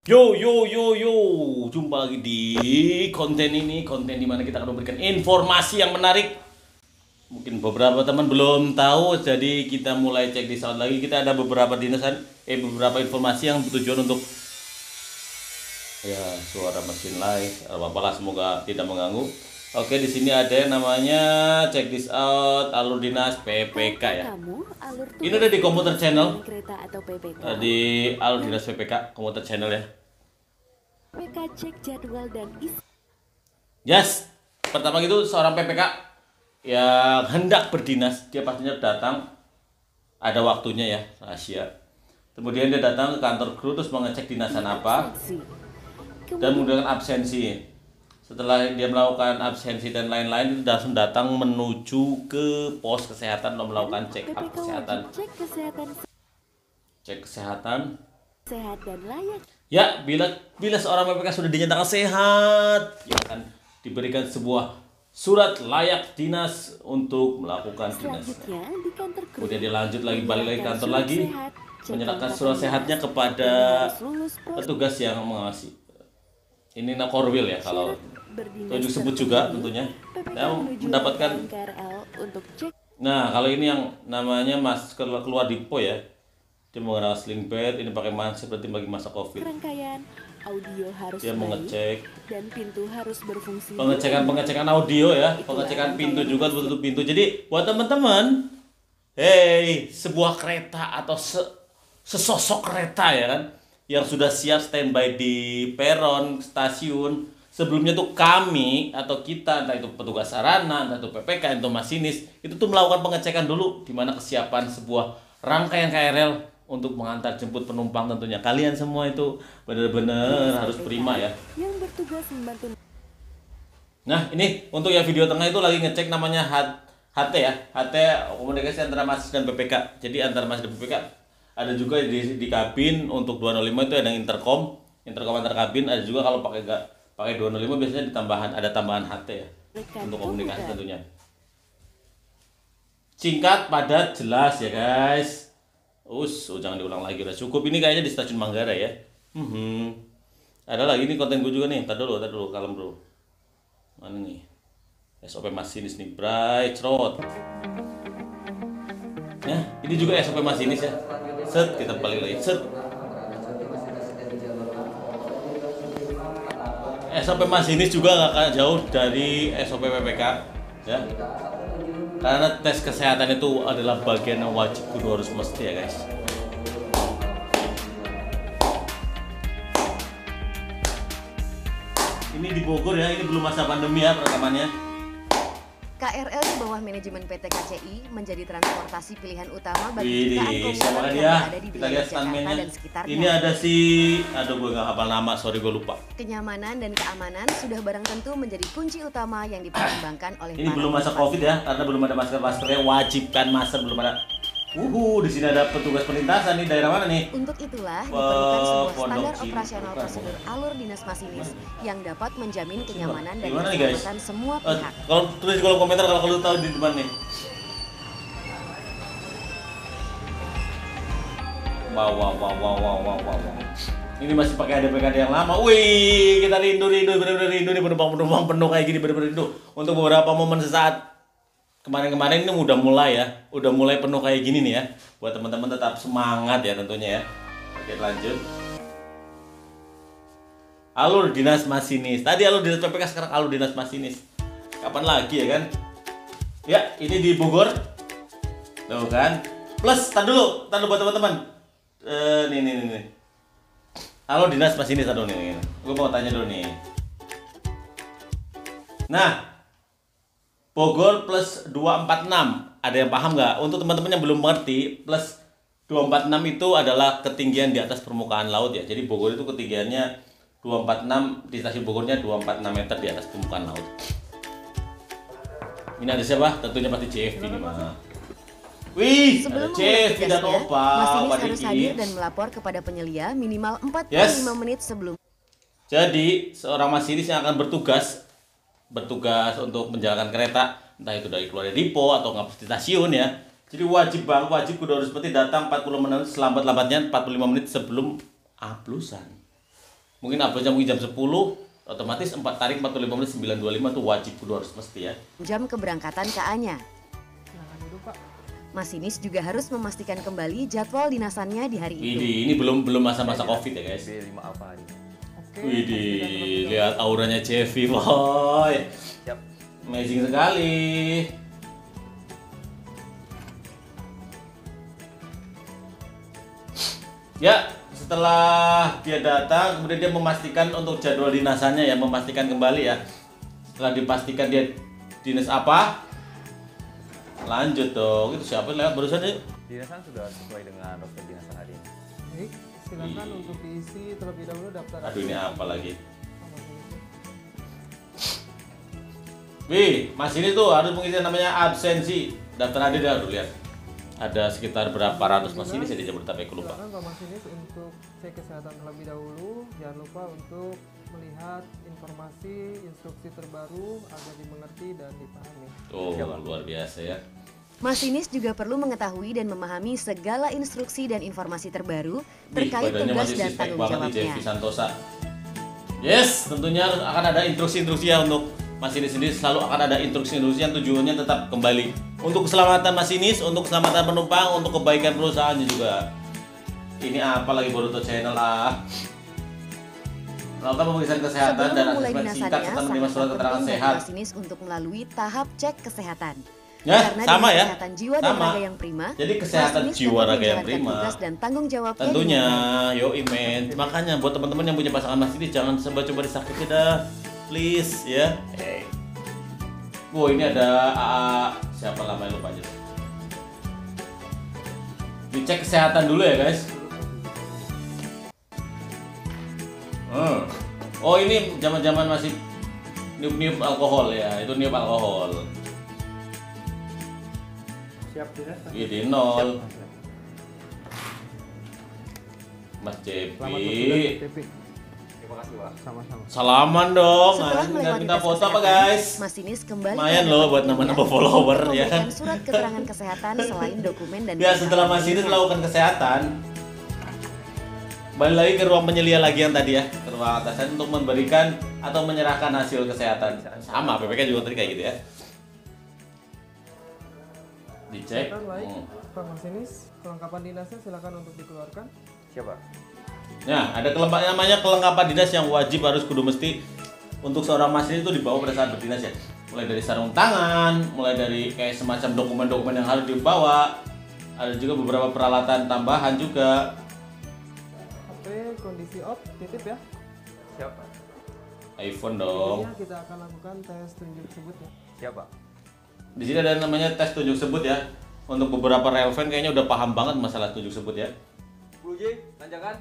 Yo yo yo yo, jumpa lagi di konten di mana kita akan memberikan informasi yang menarik. Mungkin beberapa teman belum tahu, jadi kita mulai cek di sound lagi. Kita ada beberapa beberapa informasi yang bertujuan untuk suara mesin live. Apalah, semoga tidak mengganggu. Oke, di sini ada yang namanya check this out alur dinas PPK ya. Ini udah di komputer channel. Di alur dinas PPK komputer channel ya. PPK cek jadwal dan isi. Yes, pertama itu seorang PPK yang hendak berdinas, dia pastinya datang, ada waktunya ya, rahasia. Kemudian dia datang ke kantor kru terus mengecek dinasan apa dan menggunakan absensi. Setelah dia melakukan absensi dan lain-lain, itu langsung datang menuju ke pos kesehatan untuk melakukan check up kesehatan. Cek kesehatan. Sehat dan layak. Ya, bila seorang PPK sudah dinyatakan sehat, dia akan diberikan sebuah surat layak dinas untuk melakukan dinas. Kemudian dia lanjut lagi, balik lagi kantor lagi, menyerahkan surat sehatnya kepada petugas yang mengawasi. Ini Korwil ya, kalau tunjuk sebut juga tentunya. Mendapatkan. Nah, kalau ini yang namanya keluar dipo ya. Dia menggunakan sling bed, ini pakai manset berarti bagi masa Covid. Rangkaian audio harus dia mengecek dan pintu harus berfungsi. Pengecekan audio ya, pengecekan pintu juga, tutup pintu. Jadi buat teman-teman, sebuah kereta atau sesosok kereta ya kan, yang sudah siap standby di peron stasiun. Sebelumnya tuh kami atau kita, entah itu petugas sarana, entah itu PPK, entah masinis, itu tuh melakukan pengecekan dulu di mana kesiapan sebuah rangkaian KRL untuk mengantar jemput penumpang tentunya. Kalian semua itu benar-benar harus prima ya. Yang bertugas membantu. Nah, ini untuk yang video tengah itu lagi ngecek namanya HT ya. HT komunikasi antara Mas dan PPK. Jadi antara Mas dan PPK ada juga di kabin untuk 205 itu ada intercom antar kabin. Ada juga kalau pakai 205 biasanya ada tambahan HT ya untuk komunikasi tentunya. Singkat, padat, jelas ya guys. Jangan diulang lagi, udah cukup. Ini kayaknya di stasiun Manggarai ya. Ada lagi nih konten gue juga nih. Tar dulu, kalem bro. Mana nih? SOP masinis nih, bright road. Ya, ini juga SOP masinis ya. Set, kita balik lagi. Set. SOP masinis juga gak akan jauh dari SOP PPK ya. Karena tes kesehatan itu adalah bagian yang wajib kudu harus mesti ya guys. Ini di Bogor ya, ini belum masa pandemi ya perekamannya. KRL di bawah manajemen PT KCI menjadi transportasi pilihan utama bagi jutaan komuter siapa yang dia? berada di Kita wilayah lihat Jakarta stuntman-nya. dan sekitarnya. Ini ada gue gak hafal nama, sorry gue lupa. Kenyamanan dan keamanan sudah barang tentu menjadi kunci utama yang dipertimbangkan oleh Ini belum masa Covid ya, karena belum ada maskernya, wajibkan masker, belum ada. Di sini ada petugas perlintasan nih, daerah mana nih? Untuk itulah diperlukan sebuah standar Pondok operasional prosedur alur dinas masinis yang dapat menjamin kenyamanan dan Gimana nih, guys? keselamatan semua pihak. Kalau tulis di kolom komentar kalau kalian tahu di depan nih. Wow. Ini masih pakai ADPKD yang lama. Wih, kita rindu bener-bener rindu nih, penumpang penuh kayak gini, bener-bener rindu. Untuk beberapa momen sesaat kemarin ini udah mulai penuh kayak gini nih ya. Buat teman-teman tetap semangat ya tentunya ya. Oke, lanjut. Alur dinas masinis. Tadi alur dinas PPK, sekarang alur dinas masinis. Kapan lagi ya kan? Ya, ini di Bogor. Tuh kan. Plus, tar dulu buat teman-teman. Nih. Alur dinas masinis, aduh nih. Gue mau tanya dulu nih. Nah, Bogor plus 246, ada yang paham nggak? Untuk teman-teman yang belum mengerti, plus 246 itu adalah ketinggian di atas permukaan laut ya. Jadi Bogor itu ketinggiannya 246, di stasiun Bogornya 246 meter di atas permukaan laut. Ini ada siapa? Tentunya pasti CFV ini mah. Wih, ada Sebelum CFV dan Opa. masinis harus hadir dan melapor kepada penyelia minimal 45 menit sebelum. Jadi seorang masinis yang akan bertugas untuk menjalankan kereta, entah itu dari keluar dari depo atau nggak di stasiun ya, Jadi wajib kudu harus seperti datang 40 menit, selambat-lambatnya 45 menit sebelum aplusan. Mungkin uploadnya mungkin jam 10, otomatis tarik 45 menit 9.25 tuh wajib kudu harus mesti ya. jam keberangkatan KA-nya. Silakan duduk, Pak. Masinis juga harus memastikan kembali jadwal dinasannya di hari itu. Widih, ini belum masa-masa Covid ya guys. B5 Alpha hari. Oke. Widih, lihat auranya Chevy boy. Siap. Amazing sekali. Ya, setelah dia datang, kemudian dia memastikan untuk jadwal dinasannya ya, memastikan kembali ya. Setelah dipastikan dia dinas apa, lanjut dong. Itu siapa yang lewat barusan ya? Dinasan sudah sesuai dengan dokter dinasan hari ini. Baik, silakan untuk diisi terlebih dahulu daftar. Aduh, ini apa lagi? Wih, Mas ini tuh harus mengisi namanya absensi. Daftar hadir ya, lihat. Ada sekitar berapa ratus masinis ya di Jabodetabek, aku lupa. Silakan Pak Masinis untuk cek kesehatan terlebih dahulu. Jangan lupa untuk melihat informasi, instruksi terbaru agar dimengerti dan dipahami. Tuh, luar biasa ya. Masinis juga perlu mengetahui dan memahami segala instruksi dan informasi terbaru Wih, terkait badannya tugas masih dan six pack tanggung banget nih, jawabnya. Jeffy Santosa. Yes, tentunya akan ada instruksi-instruksi ya untuk masinis sendiri, selalu akan ada instruksi-instruksi yang tujuannya tetap kembali untuk keselamatan masinis, untuk keselamatan penumpang, untuk kebaikan perusahaannya juga. Ini apa lagi Boruto Channel ah. Melakukan pemeriksaan kesehatan Sebelum dan memulai asesmen dinasannya, singkat serta menerima sangat surat keterangan penting bagi sehat. masinis untuk melalui tahap cek kesehatan. Ya, Karena sama dengan ya. kesehatan jiwa dan Sama. raga yang prima, Jadi kesehatan masinis jiwa dapat raga yang menjalankan prima. tugas dan tanggung jawabnya Tentunya, dengan yo men. Makanya buat teman-teman yang punya pasangan masinis jangan coba-coba disakiti dah. Please ya. Hey. Wow, ini ada AA, siapa namanya lupa aja. Dicek kesehatan dulu ya guys. Oh ini zaman-zaman masih niup-niup alkohol ya, itu niup alkohol. Siap tidak? Ini nol. Mas Selamat bertugas, Cepi, TP. Terima kasih, Pak. Sama-sama. salaman dong. Setelah Nggak melewati minta tes foto apa kesehatan, guys? masinis kembali Lumayan ke loh buat tempat nambah-nambah kerja follower untuk ya kan. memberikan surat keterangan kesehatan selain dokumen dan Ya setelah masinis melakukan kesehatan, balik lagi ke ruang penyelia lagi yang tadi ya, ke ruang atasan untuk memberikan atau menyerahkan hasil kesehatan. Sama PPK juga tadi kayak gitu ya. Dicek. Silakan baik, Pak Masinis. Kelengkapan dinasnya silakan untuk dikeluarkan. Siapa? Nah, ada namanya kelengkapan dinas yang wajib harus kudu mesti untuk seorang masinis itu dibawa pada saat berdinas ya. Mulai dari sarung tangan, mulai dari kayak semacam dokumen-dokumen yang harus dibawa. Ada juga beberapa peralatan tambahan juga. HP kondisi off, titip ya. Siapa? iPhone dong. Selanjutnya kita akan lakukan tes tunjuk sebut ya. Siapa? Di sini ada namanya tes tunjuk sebut ya. Untuk beberapa relevan kayaknya udah paham banget masalah tunjuk sebut ya. 10J, tanjakan.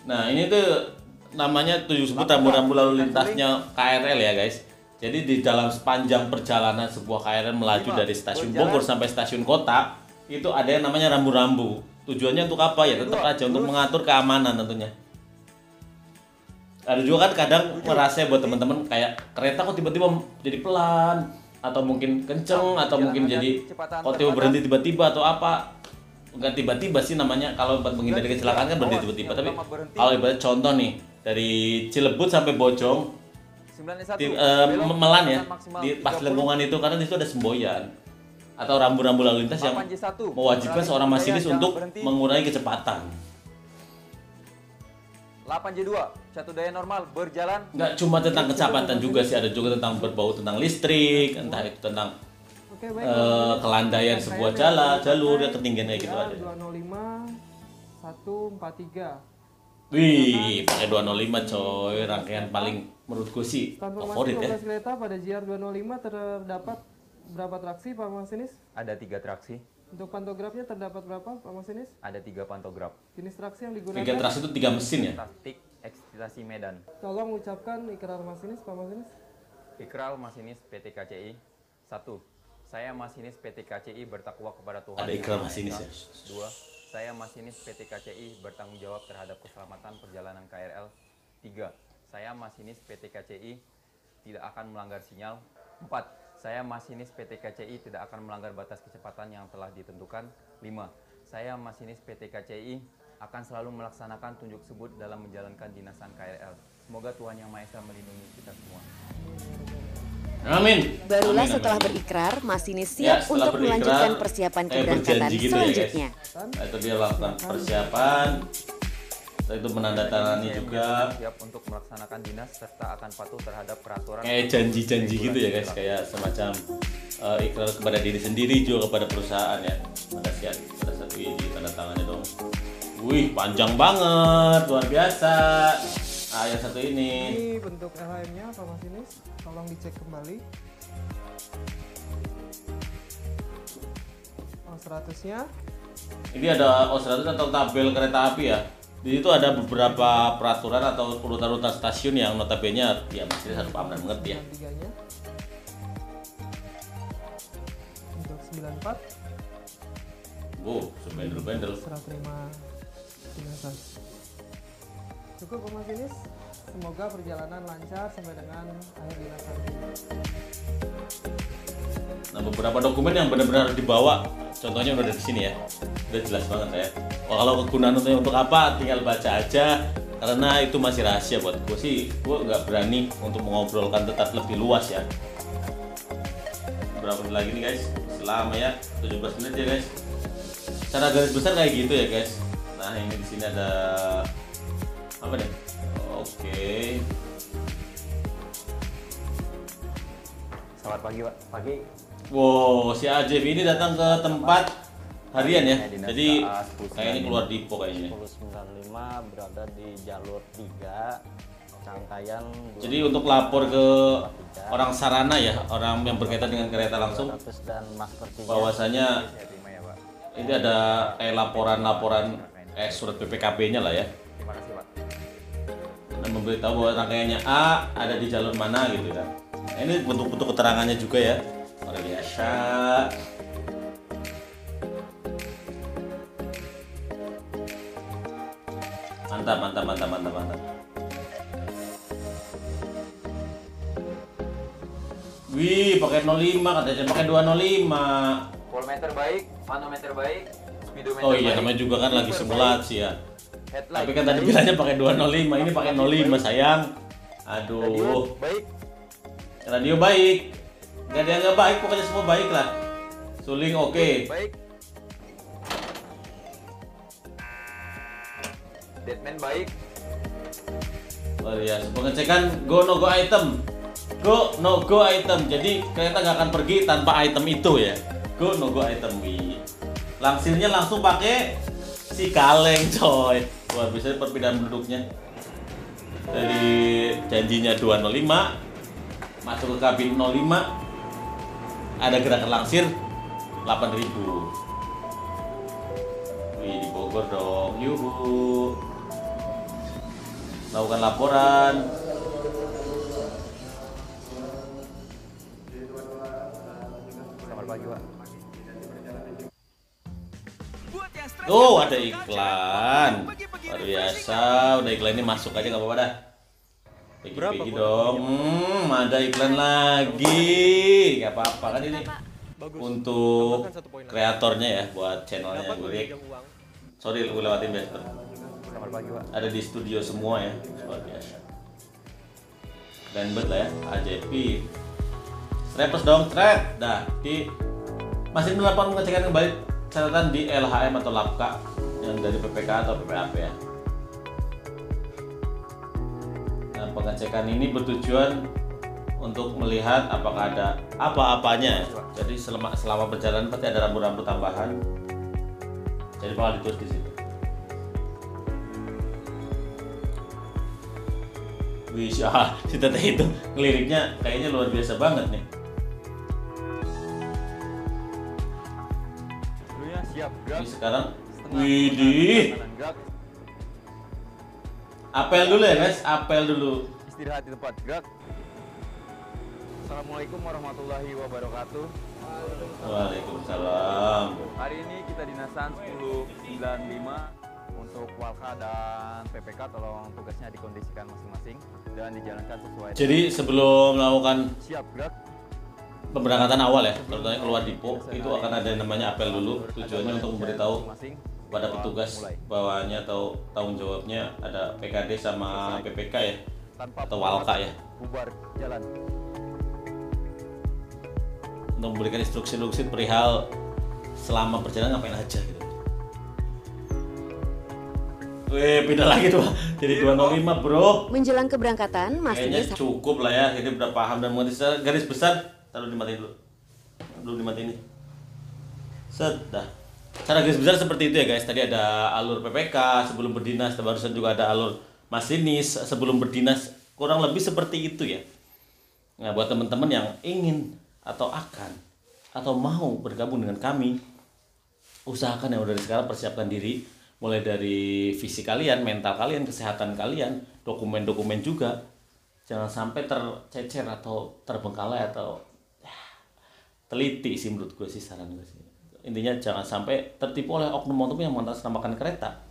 Nah, ini tuh namanya tunjuk sebut rambu-rambu lalu lintasnya KRL ya, guys. Jadi di dalam sepanjang perjalanan sebuah KRL melaju dari stasiun Bogor sampai stasiun kota, itu ada yang namanya rambu-rambu. Tujuannya untuk apa ya? Tetap aja untuk mengatur keamanan tentunya. Ada juga kan kadang ngerasa buat teman-teman kayak kereta kok tiba-tiba jadi pelan atau mungkin kenceng atau mungkin jadi kok tiba berhenti tiba-tiba atau apa. Enggak tiba-tiba sih namanya, kalau buat menghindari kecelakaan kan berhenti tiba-tiba. Tapi kalau ibarat contoh nih dari Cilebut sampai Bojong Melan ya, di pas lengkungan itu karena di situ ada semboyan atau rambu-rambu lalu lintas yang mewajibkan seorang masinis untuk mengurangi kecepatan. 8J2, satu daya normal berjalan. Nggak cuma tentang kecepatan juga sih, ada juga tentang berbau tentang listrik, entah itu tentang Oke, baik. kelandaian sebuah jalur ya, ketinggiannya gitu ada. 205 143. Wih, pakai 205 coy, rangkaian paling menurutku sih Konfirmasi favorit ya. 12 kereta pada JR 205 terdapat berapa traksi Pak Masinis? Ada 3 traksi, Untuk pantografnya terdapat berapa Pak Masinis? ada 3 pantograf. Jenis traksi yang digunakan? Tiga traks itu 3 mesin ya. Taktik ekspedisi Medan. Tolong ucapkan ikrar Masinis Pak Masinis. Ikral masinis PT KCI. 1. Saya masinis PT KCI bertakwa kepada Tuhan. Ada Yang ikrar Maha masinis Esa. ya. 2. Saya masinis PT KCI bertanggung jawab terhadap keselamatan perjalanan KRL. 3. Saya masinis PT KCI tidak akan melanggar sinyal. 4. Saya masinis PT KCI tidak akan melanggar batas kecepatan yang telah ditentukan. 5. Saya masinis PT KCI akan selalu melaksanakan tunjuk sebut dalam menjalankan dinasan KRL. Semoga Tuhan Yang Maha Esa melindungi kita semua. Amin. Barulah Amin, setelah amin. berikrar, masinis Ya, siap setelah untuk berikrar, melanjutkan persiapan keberangkatan berjanji gitu ya, guys. selanjutnya. Nah, itu dia lakukan persiapan. Setelah itu menandatangani Saya juga. siap untuk melaksanakan dinas serta akan patuh terhadap peraturan. Kayak janji-janji gitu ya guys, kayak semacam ikrar kepada diri sendiri juga kepada perusahaan ya. Pada satu ini tanda tangannya dong. Wih, panjang banget, luar biasa. Nah, yang satu ini. Ini bentuk LHM-nya Pak Masinis, tolong dicek kembali. O100-nya. Ini ada O100 atau tabel kereta api ya. Di situ ada beberapa peraturan atau urutan-urutan stasiun yang notabene ya masih harus paham dan mengerti ya. 93-nya. Untuk 94 Wow, sebendel-bendel. serah terima dinasan. Cukup Pak Masinis. Semoga perjalanan lancar sampai dengan akhir dinas nanti. Nah, beberapa dokumen yang benar-benar harus dibawa, contohnya udah ada di sini ya, udah jelas banget ya. Kalau kegunaannya untuk apa, tinggal baca aja, karena itu masih rahasia buat gue sih. Gue nggak berani untuk mengobrolkan tetap lebih luas ya. Berapa menit lagi nih guys? Selama ya 17 menit ya guys. Cara garis besar kayak gitu ya guys. Nah, ini di sini ada apa nih? Oke. Selamat pagi Pak. Pagi. Wow, si Ajib ini datang ke tempat harian ya. Dinas Jadi KA kayak ini keluar Dipo kayaknya. 1095 berada di jalur 3 rangkaian. Jadi untuk lapor ke orang sarana ya, orang yang berkaitan dengan kereta langsung, 200 dan master 3. bahwasanya Saya terima ya Pak. ini ada laporan-laporan surat PPKB-nya lah ya. Terima kasih Pak. Dan memberitahu bahwa rangkaiannya A ada di jalur mana gitu kan. Nah, ini bentuk-bentuk keterangannya juga ya. Luar biasa. Mantap, mantap, mantap, mantap, mantap. Wih, pakai 05 katanya pakai 205. Voltmeter baik, manometer baik, speedometer Oh iya, baik, namanya juga kan lagi bumper simulasi ya. baik, headlight Tapi kan tadi baik, bilangnya pakai 205, ini pakai 05 sayang. radio Aduh, baik, radio baik. Gak ada yang nggak baik, pokoknya semua baik lah. Suling oke. baik. Deadman baik, Luar biasa. Pengecekan go no go item. Go no go item. Jadi kereta nggak akan pergi tanpa item itu ya. Go no go item. Wih. Langsirnya langsung pakai si kaleng coy. Luar biasa perpindahan penduduknya. Dari janjinya 205 masuk ke kabin 05 ada gerakan langsir 8.000. Wih, di Bogor dong. Yuhu. Lakukan laporan. selamat pagi Pak. Oh, ada iklan. Luar biasa. Udah iklan ini masuk aja nggak apa-apa dah. Pigi-pigi dong. Ada iklan lagi. Nggak apa-apa kan ini. Untuk kreatornya ya, buat channelnya gue. Sorry, gue lewatin biasa. Selamat pagi Pak. Ada di studio semua ya. Luar biasa. Keren banget lah ya. AJP. Strapers dong, thread. Dah. Masih melakukan pengecekan kembali catatan di LHM atau LAPKA yang dari PPK atau PPAP ya. Nah, pengecekan ini bertujuan untuk melihat apakah ada apa-apanya. Jadi selama perjalanan pasti ada rambu-rambu tambahan. Jadi bakal ditulis di situ. Wih, si teteh itu ngeliriknya kayaknya luar biasa banget nih. Dulunya siap, gerak. Ini sekarang, Setengah widih, kanan, gerak. apel dulu ya guys, apel dulu. Istirahat di tempat, gerak. Assalamualaikum warahmatullahi wabarakatuh. Waalaikumsalam. Hari ini kita dinasan 1095 untuk Walka dan PPK, tolong tugasnya dikondisikan masing-masing dan dijalankan sesuai. Jadi sebelum melakukan Siap, gerak. pemberangkatan awal ya, terutama keluar Dipo, itu akan ada yang namanya apel dulu. Tujuannya untuk memberitahu Masing-masing. kepada petugas bawahnya atau tanggung jawabnya ada PKD sama PPK ya, Tanpa atau Walka ya, bubar jalan. untuk memberikan instruksi-instruksi perihal selama perjalanan ngapain aja gitu. Wih, pindah lagi tuh jadi 205 bro. Menjelang keberangkatan, Kayaknya masinis cukup lah ya, ini udah paham dan mengerti secara garis besar. Taruh dimatiin dulu. Dulu dimatiin nih. Set, dah. Cara garis besar seperti itu ya guys. Tadi ada alur PPK sebelum berdinas, barusan juga ada alur masinis sebelum berdinas. Kurang lebih seperti itu ya. Nah, buat teman-teman yang ingin atau akan atau mau bergabung dengan kami, usahakan yang udah dari sekarang persiapkan diri, mulai dari fisik kalian, mental kalian, kesehatan kalian, dokumen-dokumen juga. Jangan sampai tercecer atau terbengkalai atau teliti sih menurut gue sih, saran gue sih. Intinya jangan sampai tertipu oleh oknum-oknum yang mengatasnamakan kereta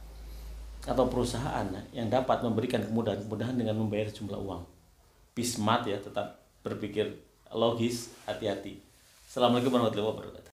atau perusahaan yang dapat memberikan kemudahan-kemudahan dengan membayar sejumlah uang. Be smart ya, tetap berpikir logis, hati-hati. Assalamualaikum warahmatullahi wabarakatuh.